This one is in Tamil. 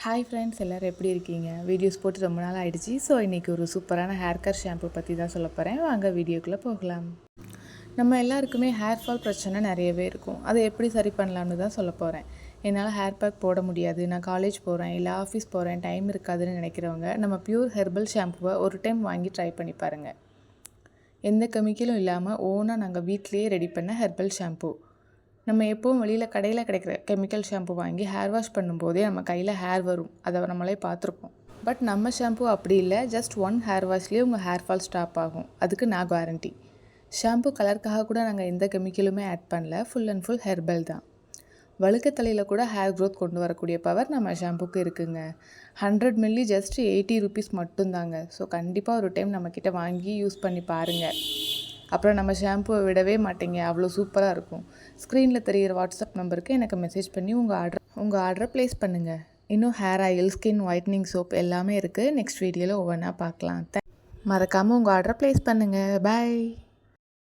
ஹாய் ஃப்ரெண்ட்ஸ், எல்லோரும் எப்படி இருக்கீங்க? வீடியோஸ் போட்டு ரொம்ப நாள் ஆகிடுச்சு. ஸோ இன்றைக்கி ஒரு சூப்பரான ஹேர் கேர் ஷாம்பு பற்றி தான் சொல்ல போகிறேன். வாங்க வீடியோக்குள்ளே போகலாம். நம்ம எல்லாருக்குமே ஹேர் ஃபால் பிரச்சனை நிறையவே இருக்கும். அதை எப்படி சரி பண்ணலான்னு தான் சொல்ல போகிறேன். என்னால் ஹேர் பேக் போட முடியாது, நான் காலேஜ் போகிறேன், இல்லை ஆஃபீஸ் போகிறேன், டைம் இருக்காதுன்னு நினைக்கிறவங்க நம்ம பியூர் ஹெர்பல் ஷாம்புவை ஒரு டைம் வாங்கி ட்ரை பண்ணி பாருங்கள். எந்த கெமிக்கலும் இல்லாமல் ஓனாக நாங்கள் வீட்டிலேயே ரெடி பண்ண ஹெர்பல் ஷாம்பு. நம்ம எப்போவும் வெளியில் கடையில் கிடைக்கிற கெமிக்கல் ஷாம்பு வாங்கி ஹேர் வாஷ் பண்ணும்போதே நம்ம கையில் ஹேர் வரும், அதை நம்மளே பார்த்துருப்போம். பட் நம்ம ஷாம்பு அப்படி இல்லை. ஜஸ்ட் ஒன் ஹேர் வாஷ்லேயே உங்கள் ஹேர் ஃபால் ஸ்டாப் ஆகும். அதுக்கு நான் கேரண்டி. ஷாம்பு கலருக்காக கூட நாங்கள் எந்த கெமிக்கலுமே ஆட் பண்ணல. ஃபுல் அண்ட் ஃபுல் ஹெர்பல் தான். வழுக்க தலையில் கூட ஹேர் க்ரோத் கொண்டு வரக்கூடிய பவர் நம்ம ஷாம்புக்கு இருக்குங்க. 100 மில்லி ஜஸ்ட் 80 ருபீஸ் மட்டும்தாங்க. ஸோ கண்டிப்பாக ஒரு டைம் நம்மக்கிட்ட வாங்கி யூஸ் பண்ணி பாருங்கள். அப்புறம் நம்ம ஷாம்புவை விடவே மாட்டீங்க, அவ்வளோ சூப்பராக இருக்கும். ஸ்க்ரீனில் தெரிகிற வாட்ஸ்அப் நம்பருக்கு எனக்கு மெசேஜ் பண்ணி உங்கள் ஆர்டரை ப்ளேஸ் பண்ணுங்கள். இன்னும் hair oil, skin whitening soap எல்லாமே இருக்குது. நெக்ஸ்ட் வீடியோவில் ஒவ்வொன்றா பார்க்கலாம். மறக்காமல் உங்கள் ஆர்டரை ப்ளேஸ் பண்ணுங்கள். பாய்.